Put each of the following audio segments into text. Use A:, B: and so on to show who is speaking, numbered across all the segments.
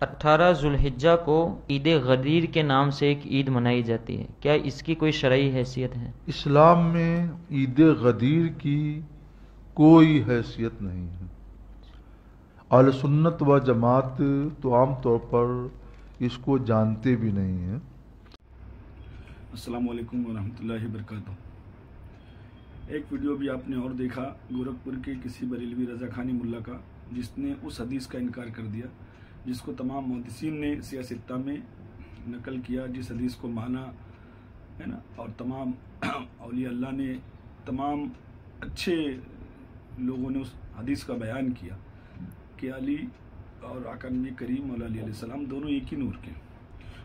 A: 18 ذوالحجہ کو عید غدیر کے نام سے ایک عید منائی جاتی ہے، کیا اس کی کوئی شرعی حیثیت ہے؟
B: اسلام میں عید غدیر کی کوئی حیثیت نہیں ہے۔ اہل سنت و جماعت تو عام طور پر اس کو جانتے بھی نہیں ہیں۔
C: السلام علیکم ورحمۃ اللہ وبرکاتہ۔ ایک ویڈیو بھی آپ نے اور دیکھا گورکھپور کے کسی بریلوی رضا خانی ملا کا، جس نے اس حدیث کا انکار کر دیا جس کو تمام محدثین نے سیاستہ میں نقل کیا، جس حدیث کو مانا ہے نا، اور تمام اولیاء اللہ نے، تمام اچھے لوگوں نے اس حدیث کا بیان کیا کہ علی اور آقا نبی کریم علیہ السلام دونوں ایک ہی نور کے۔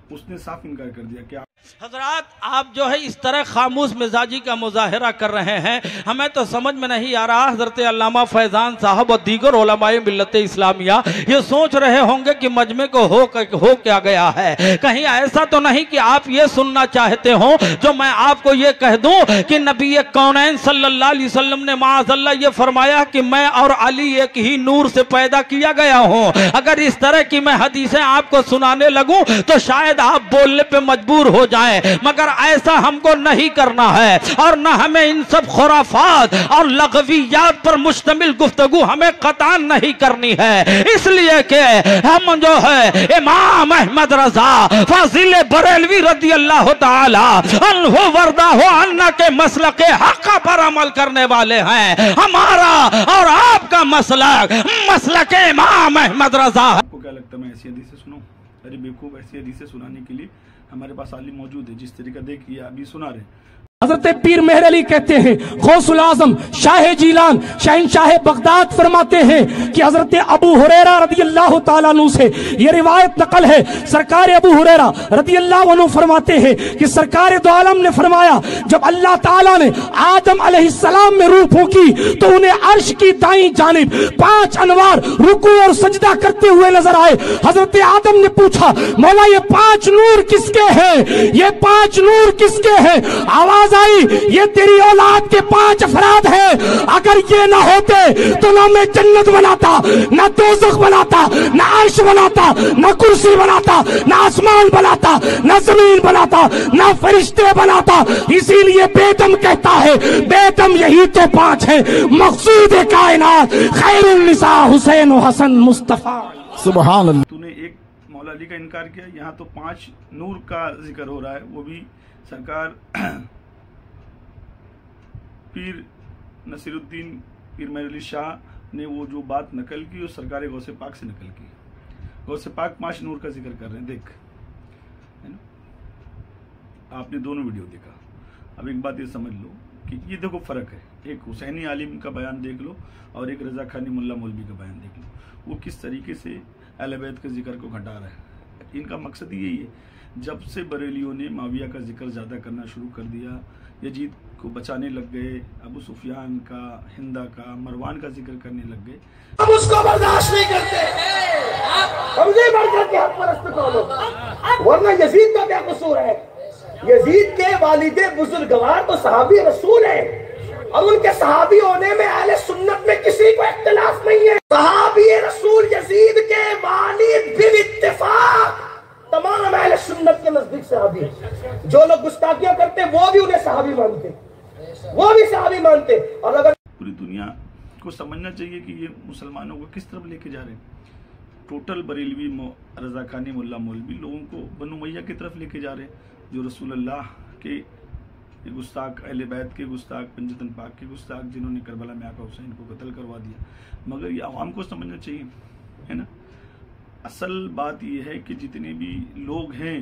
C: اس نے صاف انکار کر دیا کہ
D: حضرات آپ جو ہے اس طرح خاموش مزاجی کا مظاہرہ کر رہے ہیں، ہمیں تو سمجھ میں نہیں آ رہا۔ حضرت علامہ فیضان صاحب اور دیگر علماء ملت اسلامیہ یہ سوچ رہے ہوں گے کہ مجمع کو ہو کیا گیا ہے، کہیں ایسا تو نہیں کہ آپ یہ سننا چاہتے ہوں جو میں آپ کو یہ کہہ دوں کہ نبی کونین صلی اللہ علیہ وسلم نے معاذ اللہ یہ فرمایا کہ میں اور علی ایک ہی نور سے پیدا کیا گیا ہوں۔ اگر اس طرح کی میں حدیثیں آپ کو سنانے لگوں تو شاید آپ بولنے پہ مجبور ہو جائیں، مگر ایسا ہم کو نہیں کرنا ہے، اور نہ ہمیں ان سب خرافات اور لغویات پر مشتمل گفتگو ہمیں قطعاً نہیں کرنی ہے، اس لیے کہ ہم جو ہے امام احمد رضا فاضل بریلوی رضی اللہ تعالی عنہ وردہ عنہ کے مسلک حق پر عمل کرنے والے ہیں۔ ہمارا اور آپ کا مسلک امام احمد رضا ہے۔
C: آپ کو کیا لگتا ہے میں ایسی حدیثیں سنوں؟ ارے بیوقوف، ایسی حدیثیں سنانے کے لیے ہمارے پاس عالم موجود ہے، جس طریقہ دیکھیے ابھی سنا رہے ہیں۔
E: حضرت پیر مہر علی کہتے ہیں، غوث العظم شاہ جیلان شہنشاہ بغداد فرماتے ہیں کہ حضرت ابو ہریرہ رضی اللہ تعالیٰ عنہ سے یہ روایت نقل ہے، سرکار ابو ہریرہ رضی اللہ عنہ فرماتے ہیں کہ سرکار دو عالم نے فرمایا جب اللہ تعالیٰ نے آدم علیہ السلام میں روح پھونکی تو انہیں عرش کی دائیں جانب 5 انوار رکوع اور سجدہ کرتے ہوئے نظر آئے۔ حضرت آدم نے پوچھا مولا یہ 5 نور کس کے ہیں؟ یہ 5 نور کس کے ہیں؟ آواز آئی یہ تیری اولاد کے 5 افراد ہیں، اگر یہ نہ ہوتے تو نہ میں جنت بناتا، نہ دوزخ بناتا، نہ عرش بناتا، نہ کرسی بناتا، نہ آسمان بناتا، نہ زمین بناتا، نہ فرشتے بناتا۔ اسی لیے بیدم کہتا ہے بیدم یہی تو 5 ہیں، مقصود کائنات خیر النساء حسین و حسن مصطفیٰ۔ سبحان اللہ۔
C: تو نے ایک مولا علی کا انکار کیا، یہاں تو 5 نور کا ذکر ہو رہا ہے، وہ بھی سرکار پیر نصیر الدین پیر مہر علی شاہ نے وہ جو بات نقل کی وہ سرکار غوث پاک سے نقل کی۔ غوث پاک 5 نور کا ذکر کر رہے ہیں، دیکھ آپ نے دونوں ویڈیو دیکھا۔ اب ایک بات یہ سمجھ لو کہ یہ دیکھو فرق ہے، ایک حسینی عالم کا بیان دیکھ لو اور ایک رضا خانی ملا مولوی کا بیان دیکھ لو، وہ کس طریقے سے اہل بیت کے ذکر کو گھٹا رہا ہے۔ ان کا مقصد یہی ہے، جب سے بریلیوں نے معاویہ کا ذکر زیادہ کرنا شروع کر دیا، یزید کو بچانے لگ گئے، ابو سفیان کا، ہندا کا، مروان کا ذکر کرنے لگ گئے،
F: ہم اس کو برداشت نہیں کرتے۔ ہم نہیں برداشت کے حق پرست کونوں، ورنہ یزید کا کیا قصور ہے؟ یزید کے والد بزرگوار تو صحابی رسول ہیں، اور ان کے صحابی ہونے میں اہل سنت میں کسی کو اختلاف نہیں ہے۔ صحابی رسول یزید کے والد بالاتفاق تمام اہل سنت کے نزدیک صحابی ہیں۔ جو لوگ گستاخیاں کرتے وہ بھی انہیں صحابی مانتے، وہ بھی صحابی مانتے۔ اور اگر
C: پوری دنیا کو سمجھنا چاہیے کہ یہ مسلمانوں کو کس طرف لے کے جا رہے ہیں۔ ٹوٹل بریلوی رضا خانی ملا مولوی لوگوں کو بنو امیہ کی طرف لے کے جا رہے ہیں، جو رسول اللہ کے گستاخ، اہل بیت کے گستاخ، پنجتن پاک کے گستاخ، جنہوں نے کربلا میں آقا حسین کو قتل کروا دیا۔ مگر یہ عوام کو سمجھنا چاہیے، ہے نا۔ اصل بات یہ ہے کہ جتنے بھی لوگ ہیں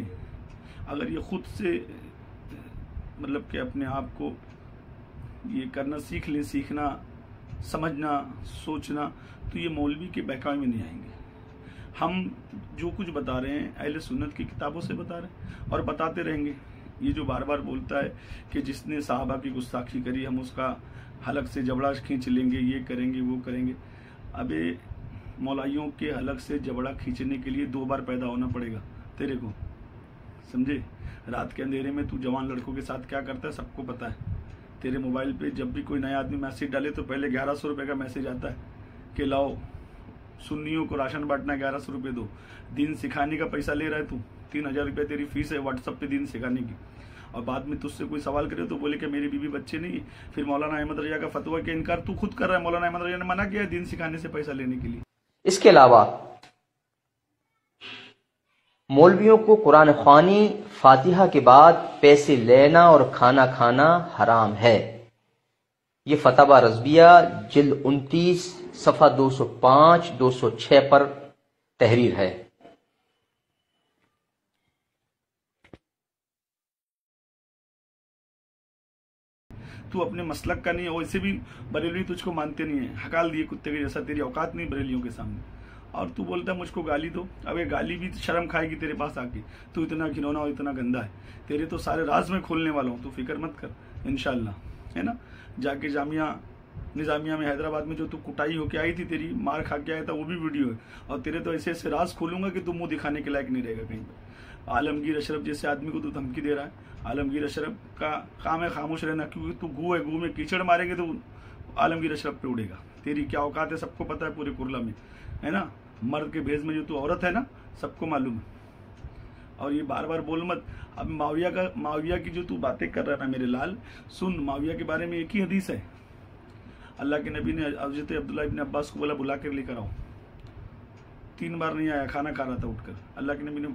C: اگر یہ خود سے مطلب کہ اپنے آپ کو یہ کرنا سیکھ لیں، سیکھنا، سمجھنا، سوچنا، تو یہ مولوی کے بہکاوے میں نہیں آئیں گے۔ ہم جو کچھ بتا رہے ہیں اہل سنت کی کتابوں سے بتا رہے ہیں اور بتاتے رہیں گے۔ یہ جو بار بار بولتا ہے کہ جس نے صحابہ کی گستاخی کری ہم اس کا حلق سے جبڑا کھینچ لیں گے، یہ کریں گے، وہ کریں گے، ابے مولائیوں کے حلق سے جبڑا کھینچنے کے لیے 2 بار پیدا ہونا پڑے گا تیرے کو، سمجھے؟ رات کے اندھیرے میں تو جوان لڑکوں کے ساتھ کیا کرتا ہے سب کو پتا ہے۔ تیرے موبائل پہ جب بھی کوئی نیا آدمی میسیج ڈالے تو پہلے 1100 روپے کا میسیج آتا ہے کہ لاؤ सुन्नियों को राशन बांटना 1100 रुपये दो, दीन सिखाने का पैसा ले रहा है तू, 3000 रुपये तेरी फीस है व्हाट्सएप पे दीन सिखाने की, और बाद में तुझसे कोई सवाल करे तो बोले कि मेरी बीवी बच्चे नहीं। फिर मौलाना अहमद रजा का फतवा के इनकार तू खुद कर रहा है। मौलाना अहमद रजा ने मना किया है दीन सिखाने से पैसा लेने के लिए।
G: इसके अलावा मौलवियों को कुरान ख्वानी फातिहा के बाद पैसे लेना और खाना खाना हराम है। ये फतवा रज़विया जिल्द 29 सफ़ा 205-206 पर तहरीर है।
C: तू अपने मसलक का नहीं है, वैसे भी बरेलवी तुझको मानते नहीं है, हकाल दिए कुत्ते के जैसा, तेरी औकात नहीं बरेलियों के सामने, और तू बोलता है मुझको गाली दो। अब ये गाली भी शर्म खाएगी तेरे पास आके, तू इतना घिनौना और इतना गंदा है। तेरे तो सारे राज में खोलने वाला हूँ, तू फिक्र मत कर इंशाल्लाह, है ना। जाके जामिया निज़ामिया में हैदराबाद में जो तू कुटाई होके आई थी, तेरी मार खा के आया था, वो भी वीडियो है, और तेरे तो ऐसे ऐसे राज खोलूंगा कि तू मुंह दिखाने के लायक नहीं रहेगा कहीं पर। आलमगीर अशरफ जैसे आदमी को तू धमकी दे रहा है। आलमगीर अशरफ का काम है खामोश रहना, क्योंकि तू गू है, गू में कीचड़ मारेंगे तो आलमगीर अशरफ पे उड़ेगा। तेरी क्या औकात है सबको पता है पूरे कुरला में, है ना। मर्द के भेज में जो तू औरत है ना, सबको मालूम है। और ये बार बार बोल मत। अब माविया की जो तू बातें कर रहा है ना मेरे लाल, सुन, माविया के बारे में एक ही हदीस है। अल्लाह के नबी ने हज़रत अब्दुल्लाह इब्न अब्बास को बोला बुला कर लेकर आओ। 3 बार नहीं आया, खाना खा रहा था उठकर। अल्लाह के नबी ने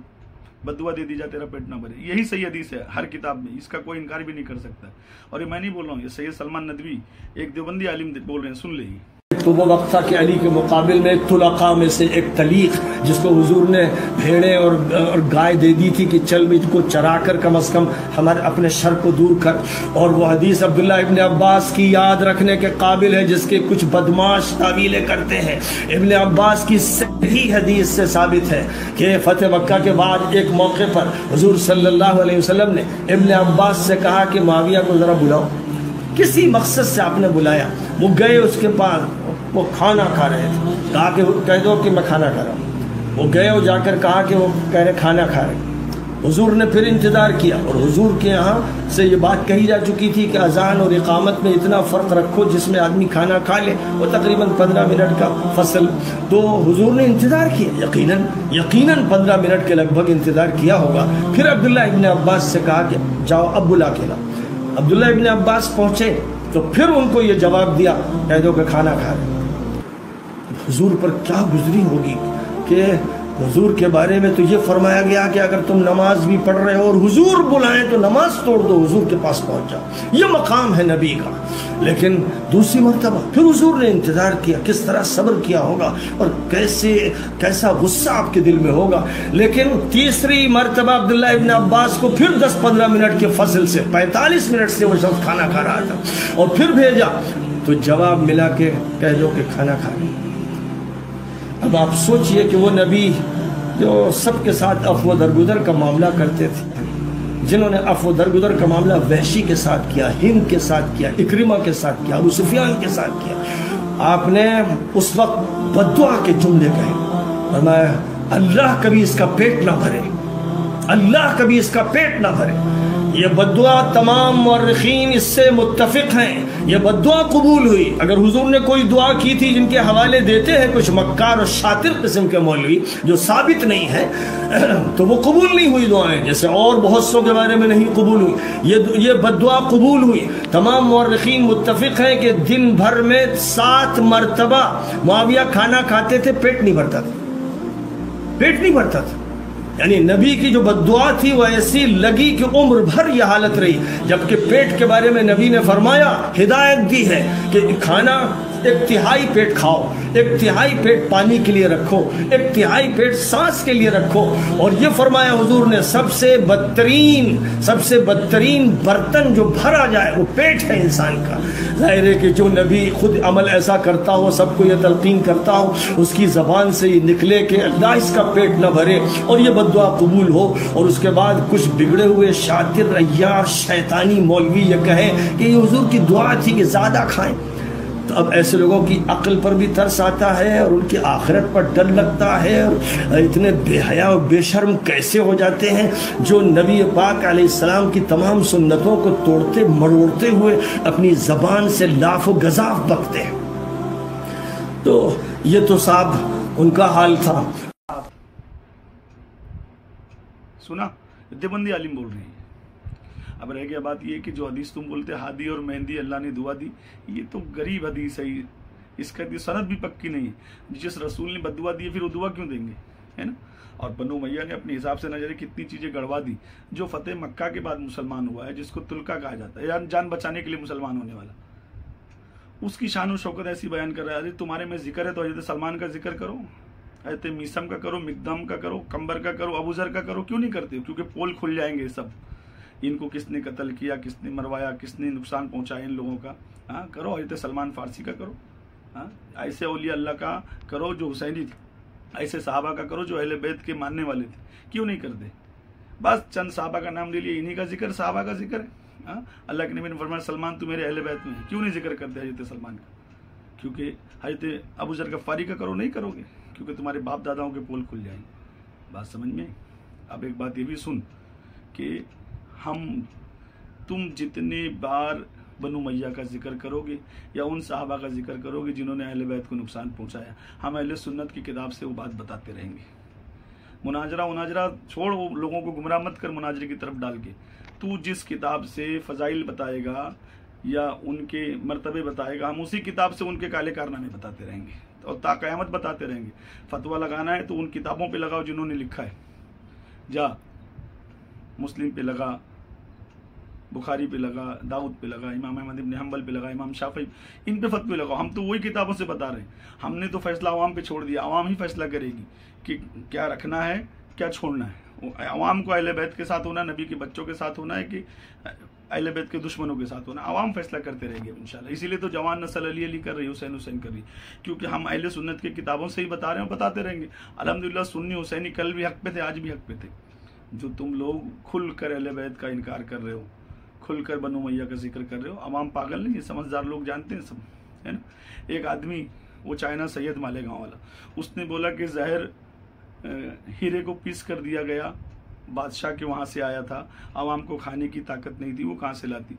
C: बदुआ दे दी जा तेरा पेट ना भरे। यही सही हदीस है हर किताब में, इसका कोई इनकार भी नहीं कर सकता। और ये मैं नहीं बोल रहा हूँ, ये सैयद सलमान नदवी एक देवबंदी आलिम बोल रहे हैं, सुन ले।
E: तो वो वक्त था कि अली के मुकाबिल में तुलक़ा में से एक तलीक, जिसको हुजूर ने भेड़े और गाय दे दी थी कि चल मुझको चरा कर कम अज़ कम हमारे अपने शर को दूर कर। और वो हदीस अब्दुल्ला इब्न अब्बास की याद रखने के काबिल है, जिसके कुछ बदमाश तावीलें करते हैं। इब्न अब्बास की सही हदीस से साबित है कि फ़तह मक्का के बाद एक मौके पर हुजूर सल्लल्लाहु अलैहि वसल्लम ने इब्न अब्बास से कहा कि माविया को ज़रा बुलाओ। किसी मकसद से आपने बुलाया, वो गए उसके पास, वो खाना खा रहे थे। कहा कि कह दो कि मैं खाना खा रहा हूँ। वो गए और जाकर कहा कि वो कह रहे खाना खा रहे। हुजूर ने फिर इंतज़ार किया, और हुजूर के यहाँ से ये बात कही जा चुकी थी कि अजान और इकामत में इतना फ़र्क रखो जिसमें आदमी खाना खा ले, वो तकरीबन 15 मिनट का फसल। तो हुजूर ने इंतज़ार किया, यकीनन 15 मिनट के लगभग इंतज़ार किया होगा। फिर अब्दुल्ला इब्न अब्बास से कहा कि जाओ अब बुला के लाओ। अब्दुल्ला इब्न अब्बास पहुँचे तो फिर उनको ये जवाब दिया, कह दो कि खाना खा रहे। हुजूर पर क्या गुजरी होगी कि हुजूर के बारे में तो ये फरमाया गया कि अगर तुम नमाज भी पढ़ रहे हो और हुजूर बुलाएं तो नमाज तोड़ दो, हुजूर के पास पहुंच जाओ। ये मकाम है नबी का। लेकिन दूसरी मरतबा फिर हुजूर ने इंतज़ार किया, किस तरह सब्र किया होगा और कैसा गुस्सा आपके दिल में होगा। लेकिन तीसरी मरतबा अब्दुल्ला इब्न अब्बास को फिर 10-15 मिनट के फसल से 45 मिनट से वो शख्स खाना खा रहा था, और फिर भेजा तो जवाब मिला के कह दो कि खाना खा रहे। अब आप सोचिए कि वो नबी जो सबके साथ अफ़्व दरगुदर का मामला करते थे, जिन्होंने अफ़्व दरगुदर का मामला वहशी के साथ किया, हिंद के साथ किया, इक्रिमा के साथ किया, अबू सुफियान के साथ किया, आपने उस वक्त बद्दुआ के जुमले कहे और मैं अल्लाह कभी इसका पेट ना भरे, अल्लाह कभी इसका पेट ना भरे। ये बद्दुआ तमाम मुअर्रिखीन इससे मुत्तफिक हैं, ये बद्दुआ कबूल हुई। अगर हुजूर ने कोई दुआ की थी, जिनके हवाले देते हैं कुछ मक्कार और शातिर किस्म के मौलवी जो साबित नहीं है, तो वो कबूल नहीं हुई दुआएं, जैसे और बहुत सौ के बारे में नहीं कबूल हुई। ये बद्दुआ कबूल हुई। तमाम मुअर्रिखीन मुत्तफिक हैं कि दिन भर में 7 मरतबा मुआविया खाना खाते थे, पेट नहीं भरता था, पेट नहीं भरता था। यानी नबी की जो बद्दुआ थी वो ऐसी लगी कि उम्र भर यह हालत रही। जबकि पेट के बारे में नबी ने फरमाया, हिदायत दी है कि खाना 1/3 पेट खाओ, 1/3 पेट पानी के लिए रखो, 1/3 पेट सांस के लिए रखो। और ये फरमाया हुजूर ने, सबसे बदतरीन बर्तन जो भरा जाए वो पेट है इंसान का। जाहिर है कि जो नबी खुद अमल ऐसा करता हो, सबको ये तलकीन करता हो, उसकी ज़बान से ये निकले कि अल्लाह इसका पेट न भरे और ये बद्दुआ कबूल हो। और उसके बाद कुछ बिगड़े हुए शातिर अय्यार शैतानी मौलवी ये कहें कि ये हुजूर की दुआ थी कि ज़्यादा खाएं, तो अब ऐसे लोगों की अक्ल पर भी तरस आता है और उनकी आखिरत पर डर लगता है। और इतने बेहया और बेशर्म कैसे हो जाते हैं जो नबी पाक अलैहिस्सलाम की तमाम सुन्नतों को तोड़ते मरोड़ते हुए अपनी ज़बान से लाफ व गज़ाफ बकते हैं। तो ये तो साहब
F: उनका हाल था।
C: सुना, देवबंदी आलिम बोल रहे हैं। अब रह गया बात ये कि जो हदीस तुम बोलते हादी और मेहंदी अल्लाह ने दुआ दी, ये तो गरीब हदीस है, इसका सनद भी पक्की नहीं है। जिस रसूल ने बदुआ दी फिर वो दुआ क्यों देंगे, है ना। और बनु उमैया ने अपने हिसाब से न जाने कितनी चीजें गड़वा दी। जो फतेह मक्का के बाद मुसलमान हुआ है, जिसको तुल्का कहा जाता है, यानी जान बचाने के लिए मुसलमान होने वाला, उसकी शान और शौकत ऐसी बयान कर रहा है। अरे तुम्हारे में जिक्र है तो हजरत सलमान का जिक्र करो, हजरत मीसम का करो, मिकदम का करो, कंबर का करो, अबूजर का करो, क्यों नहीं करते? क्योंकि पोल खुल जाएंगे सब। इनको किसने कत्ल किया, किसने मरवाया, किसने नुकसान पहुंचाया इन लोगों का, हाँ करो। हजरत सलमान फारसी का करो, हाँ ऐसे औलिया अल्लाह का करो जो हुसैनी थे, ऐसे साहबा का करो जो अहले बैत के मानने वाले थे, क्यों नहीं करते? बस चंद साहबा का नाम ले लिया, इन्हीं का जिक्र, साहबा का जिक्र है। हाँ अल्लाह के नबी ने फरमाया सलमान तू मेरे अहले बैत में है, क्यों नहीं जिक्र करते हजरत सलमान का? क्योंकि हजरत अबू जर गफ्फारी का करो, नहीं करोगे क्योंकि तुम्हारे बाप दादाओं के पोल खुल जाएंगे। बात समझ में? अब एक बात ये भी सुन कि तुम जितने बार बनु मैया का जिक्र करोगे या उन साहबा का जिक्र करोगे जिन्होंने अहले बैत को नुकसान पहुंचाया, हम अहले सुन्नत की किताब से वो बात बताते रहेंगे। मुनाजरा छोड़, वो लोगों को गुमराह मत कर मुनाजरे की तरफ डाल के। तू जिस किताब से फजाइल बताएगा या उनके मर्तबे बताएगा, हम उसी किताब से उनके काले कारनामे बताते रहेंगे और ता क़यामत बताते रहेंगे। फतवा लगाना है तो उन किताबों पे लगाओ जिन्होंने लिखा है। जा मुस्लिम पे लगा, बुखारी पे लगा, दाऊद पे लगा, इमाम अहमद इब्न हम्बल पे लगा, इमाम शाफी, इन पे फतवे लगाओ। हम तो वही किताबों से बता रहे हैं। हमने तो फैसला अवाम पे छोड़ दिया, अवाम ही फैसला करेगी कि क्या रखना है क्या छोड़ना है। अवाम को अहले बैत के साथ होना, नबी के बच्चों के साथ होना है कि अहले बैत के दुश्मनों के साथ होना, अवाम फैसला करते रहेंगे इंशाल्लाह। इसीलिए तो जवान नस्ल अली अली कर रही है, हुसैन हुसैन कर रही है, क्योंकि हम अहले सुन्नत की किताबों से ही बता रहे हैं, बताते रहेंगे। अल्हम्दुलिल्लाह सुन्नी हुसैनी कल भी हक पे थे, आज भी हक पे थे। जो तुम लोग खुल कर अहले बैत का इनकार कर रहे हो, खुलकर बनु मैया का जिक्र कर रहे हो, अवाम पागल नहीं है, समझदार लोग जानते हैं सब, है ना। एक आदमी, वो चाइना सैयद मालेगांव वाला, उसने बोला कि जहर हीरे को पीस कर दिया गया, बादशाह के वहां से आया था, अवाम को खाने की ताकत नहीं थी, वो कहां से लाती।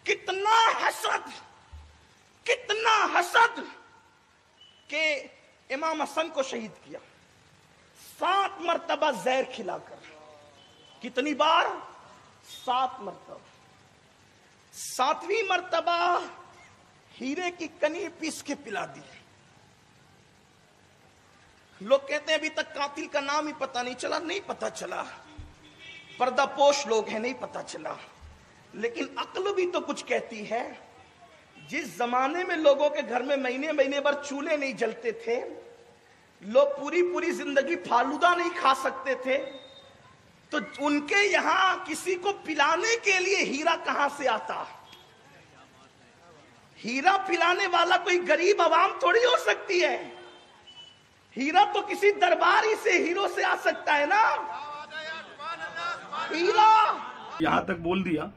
F: कितना हसद के इमाम हसन को शहीद किया, 7 मरतबा जहर खिलाकर। कितनी बार? 7 मरतबा। 7वीं मरतबा हीरे की कनी पीस के पिला दी। लोग कहते हैं अभी तक कातिल का नाम ही पता नहीं चला। नहीं पता चला, पर्दापोश लोग हैं, नहीं पता चला। लेकिन अक्ल भी तो कुछ कहती है। जिस जमाने में लोगों के घर में महीने महीने भर चूल्हे नहीं जलते थे, लोग पूरी पूरी जिंदगी फालूदा नहीं खा सकते थे, तो उनके यहां किसी को पिलाने के लिए हीरा कहां से आता? हीरा पिलाने वाला कोई गरीब आवाम थोड़ी हो सकती है। हीरा तो किसी दरबारी से हीरो से आ सकता है ना। हीरा
C: यहां तक बोल दिया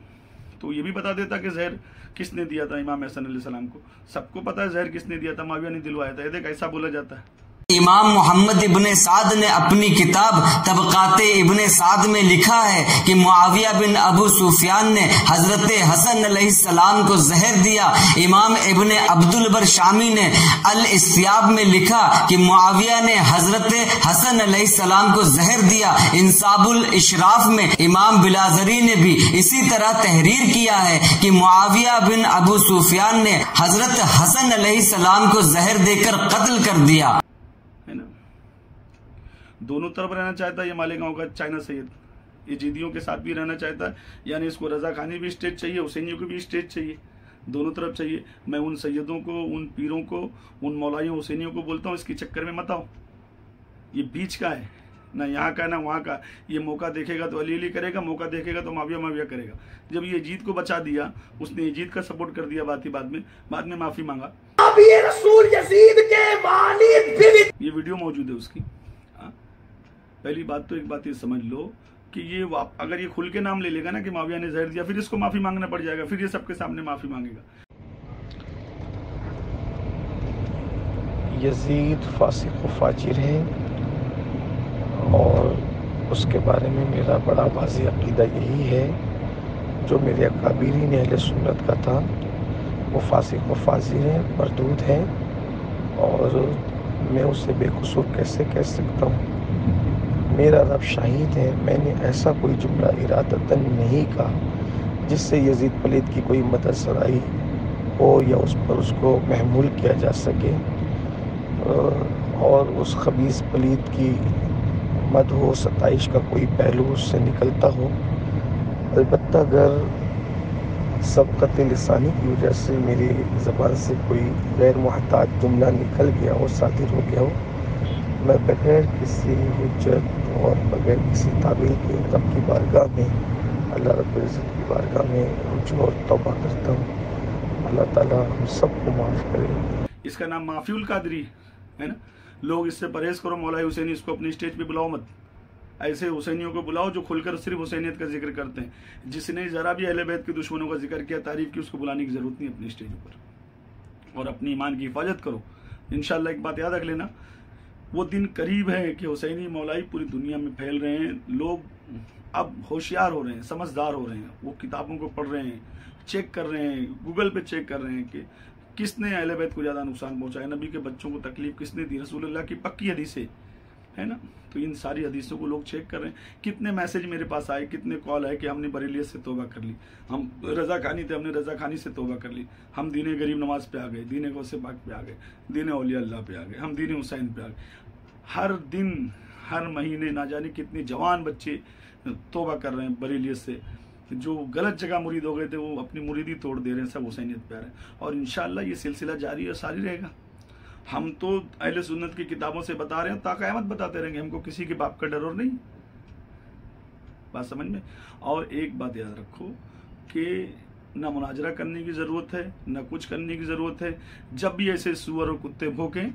C: तो ये भी बता देता कि जहर किसने दिया था इमाम हसन अलैहिस्सलाम को। सबको पता है जहर किसने दिया था, मुआविया ने दिलवाया था। ये देख ऐसा बोला जाता है।
H: इमाम मोहम्मद इब्ने साद ने अपनी किताब तबकाते इब्ने साद में लिखा है कि मुआविया बिन अबू सुफियान ने हजरत हसन अलैहिस्सलाम को जहर दिया। इमाम इब्ने अब्दुल बर शामी ने अल इस्तियाब में लिखा कि मुआविया ने हजरत हसन अलैहिस्सलाम को जहर दिया। इंसाबुल इशराफ में इमाम बिलाजरी ने भी इसी तरह तहरीर किया है कि मुआविया बिन अबू सुफियान ने हजरत हसन अलैहिस्सलाम को जहर देकर कत्ल कर दिया।
C: दोनों तरफ रहना चाहता है ये मालेगांव का चाइना सैयद, ये जीदियों के साथ भी रहना चाहता है। यानी इसको रजा खानी भी स्टेज चाहिए, हुसैनियों को भी स्टेज चाहिए, दोनों तरफ चाहिए। मैं उन सैयदों को, उन पीरों को, उन मौलाइयों हुसैनियों को बोलता हूँ इसके चक्कर में मत आओ। ये बीच का है, ना यहाँ का ना वहाँ का। ये मौका देखेगा तो अली अली करेगा, मौका देखेगा तो माविया माविया करेगा। जब ये यजीद को बचा दिया, उसने यजीद का सपोर्ट कर दिया, बाद में माफी मांगा।
F: अब ये रसूल यजीद के वालिद भी,
C: ये वीडियो मौजूद है उसकी। पहली बात तो एक बात ये समझ लो कि ये अगर ये खुल के नाम ले लेगा ना कि माविया ने जहर दिया, फिर इसको माफी मांगना पड़ जाएगा, फिर ये सबके सामने माफी मांगेगा।
I: यजीद फासिक व फाजिर है और उसके बारे में मेरा बड़ा वाज़ेह अक़ीदा यही है, जो मेरे अकाबिरीन अहले सुन्नत का था, वो फासिक व फाजिर है, मरदूद है। और میں اسے بے قصور کیسے کہہ سکتا ہوں؟ میرا رب شاہد ہے، میں نے ایسا کوئی جملہ ارادتاً نہیں کہا جس سے یزید پلید کی کوئی مدد سرائی ہو یا اس پر اس کو محمول کیا جا سکے اور اس خبیث پلید کی مدح و ستائش کا کوئی پہلو اس سے نکلتا ہو۔ البتہ اگر سبقت لسانی کی وجہ سے میری زبان سے کوئی غیر محتاط جملہ نکل گیا ہو، صادر ہو گیا ہو، میں بغیر کسی حجت اور بغیر کسی تعبیر کے رب کی بارگاہ میں، اللہ رب العزت کی بارگاہ میں رجوع اور توبہ کرتا ہوں۔ اللہ تعالیٰ ہم سب کو معاف کرے۔
C: اس کا نام معافی القادری ہے نا۔ لوگ اس سے پرہیز کرو، مولا حسینی اس کو اپنی اسٹیج پہ بلاؤ مت۔ ایسے حسینیوں کو بلاؤ جو کھل کر صرف حسینیت کا ذکر کرتے ہیں۔ جس نے ذرا بھی اہل بیت کے دشمنوں کا ذکر کیا، تعریف کی، اس کو بلانے کی ضرورت نہیں اپنی اسٹیج پر، اور اپنی ایمان کی حفاظت کرو۔ انشاءاللہ ایک بات یاد رکھ لینا، وہ دن قریب ہے کہ حسینی مولائی پوری دنیا میں پھیل رہے ہیں۔ لوگ اب ہوشیار ہو رہے ہیں، سمجھدار ہو رہے ہیں، وہ کتابوں کو پڑھ رہے ہیں، چیک کر رہے ہیں، گوگل پہ چیک کر رہے ہیں کہ کس نے اہل بیت کو زیادہ نقصان پہنچایا، نبی کے بچوں کو تکلیف کس نے دی، رسول اللہ کی پکی حدیثیں ہے نا۔ تو ان ساری حدیثوں کو لوگ چیک کر رہے ہیں۔ کتنے میسج میرے پاس آئے، کتنے کال آئے کہ ہم نے بریلیت سے توبہ کر لی، ہم رضا خانی تھے، ہم نے رضا خانی سے توبہ کر لی، ہم دین غریب نواز پہ آ گئے، دین غوث پاک پہ آ گئے، دین اولیاء اللہ پہ آ گئے، ہم دین حسین پہ آ گئے۔ ہر دن ہر مہینے نہ جانے کتنے جوان بچے توبہ کر رہے ہیں بریلیت سے، جو غلط جگہ مرید ہو گئے تھے وہ اپنی مریدی توڑ دے رہے ہیں، سب حسینیت پہ آ رہے ہیں۔ اور انشاءاللہ یہ سلسلہ جاری اور ساری رہے گا۔ ہم تو اہل سنت کی کتابوں سے بتا رہے ہیں، تا قیامت بتاتے رہیں گے، ہم کو کسی کے باپ کا ڈر اور نہیں۔ بات سمجھ میں؟ اور ایک بات یاد رکھو کہ نہ مناظرہ کرنے کی ضرورت ہے، نہ کچھ کرنے کی ضرورت ہے۔ جب بھی ایسے سور اور کتے بھوکیں،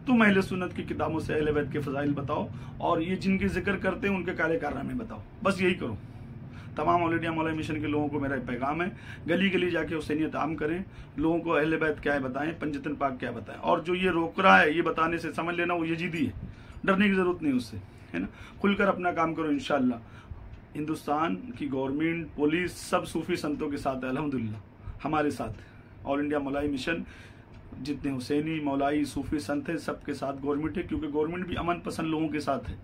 C: تم اہل سنت کی کتابوں سے اہل بیت کے فضائل بتاؤ، اور یہ جن کے ذکر کرتے ہیں ان کے کالے کارنامے بتاؤ، بس یہی کرو۔ تمام آل انڈیا مولائی مشن کے لوگوں کو میرا پیغام ہے، گلی گلی جا کے حسینیت عام کریں، لوگوں کو اہل بیت کیا ہے بتائیں، پنجتن پاک کیا بتائیں۔ اور جو یہ روک رہا ہے یہ بتانے سے، سمجھ لینا وہ یزیدی ہے، ڈرنے کی ضرورت نہیں اس سے، ہے نا۔ کھل کر اپنا کام کرو انشاءاللہ۔ ہندوستان کی گورنمنٹ، پولیس، سب صوفی سنتوں کے ساتھ ہے الحمدللہ، ہمارے ساتھ آل انڈیا مولائی مشن، جتنے حسینی مولائی صوفی سنت ہیں سب کے ساتھ گورنمنٹ ہے، کیونکہ گورنمنٹ بھی امن پسند لوگوں کے ساتھ ہے،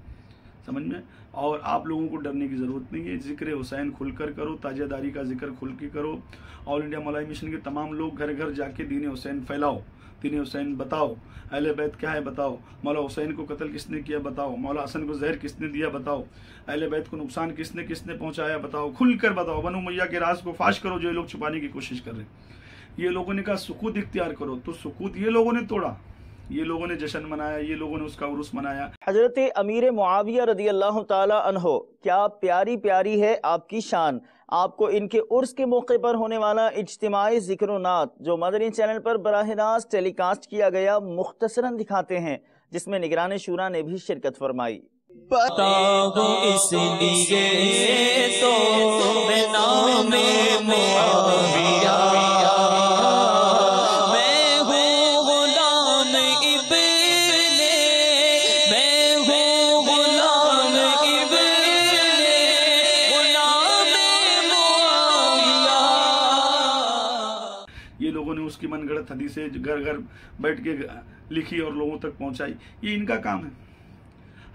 C: سمجھ میں۔ اور آپ لوگوں کو ڈرنے کی ضرورت نہیں ہے، ذکر حسین کھل کر کرو، تاجہ داری کا ذکر کھل کے کرو۔ آل انڈیا مولائی مشن کے تمام لوگ گھر گھر جا کے دین حسین پھیلاؤ، دین حسین بتاؤ، اہل بیت کیا ہے بتاؤ، مولا حسین کو قتل کس نے کیا بتاؤ، مولا حسن کو زہر کس نے دیا بتاؤ، اہل بیت کو نقصان کس نے پہنچایا بتاؤ، کھل کر بتاؤ۔ بنو امیہ کے راز کو فاش کرو جو یہ لوگ چھپانے کی کوشش کر رہے ہیں۔ یہ لوگوں نے کہا سکوت اختیار کرو، تو سکوت یہ لوگوں نے توڑا، یہ لوگوں نے جشن منایا، یہ لوگوں نے اس کا عرس منایا۔
J: حضرت امیر معاویہ رضی اللہ تعالی عنہ، کیا پیاری پیاری ہے آپ کی شان۔ آپ کو ان کے عرس کے موقع پر ہونے والا اجتماعی ذکر و نعت جو مدنی چینل پر براہ راست ٹیلی کاسٹ کیا گیا مختصراً دکھاتے ہیں، جس میں نگران شورا نے بھی شرکت فرمائی۔
K: اس لیے تو میں نام معاویہ
C: اس کی من گڑت حدیثیں گھر گھر بیٹھ کے لکھی اور لوگوں تک پہنچائی، یہ ان کا کام ہے۔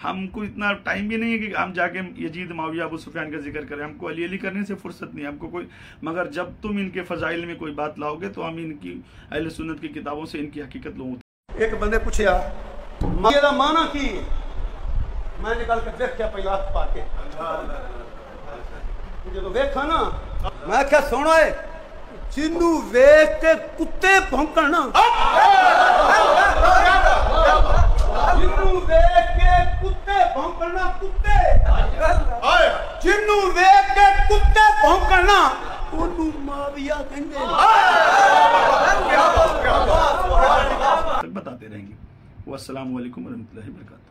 C: ہم کو اتنا ٹائم بھی نہیں ہے کہ ہم جا کے یزید معاویہ ابو سفیان کا ذکر کریں، ہم کو علی علی کرنے سے فرصت نہیں ہم کو کوئی، مگر جب تم ان کے فضائل میں کوئی بات لاؤ گے تو ہم ان کی اہل سنت کی کتابوں سے ان کی حقیقت لوگوں تک۔
L: ایک بندے پوچھیا میرا مانا کی، میں نکال کر دیکھ پہلا ہاتھ پا کے جب ویکھا نا میں کیا سونا ہے جنو ویکھ کے کتے بھونکنا، جنو ویکھ کے کتے بھونکنا، کتے جنو ویکھ کے کتے بھونکنا اونوں معاویہ کہندے
C: بتاتے رہیں گے۔ والسلام علیکم ورحمۃ اللہ وبرکاتہ۔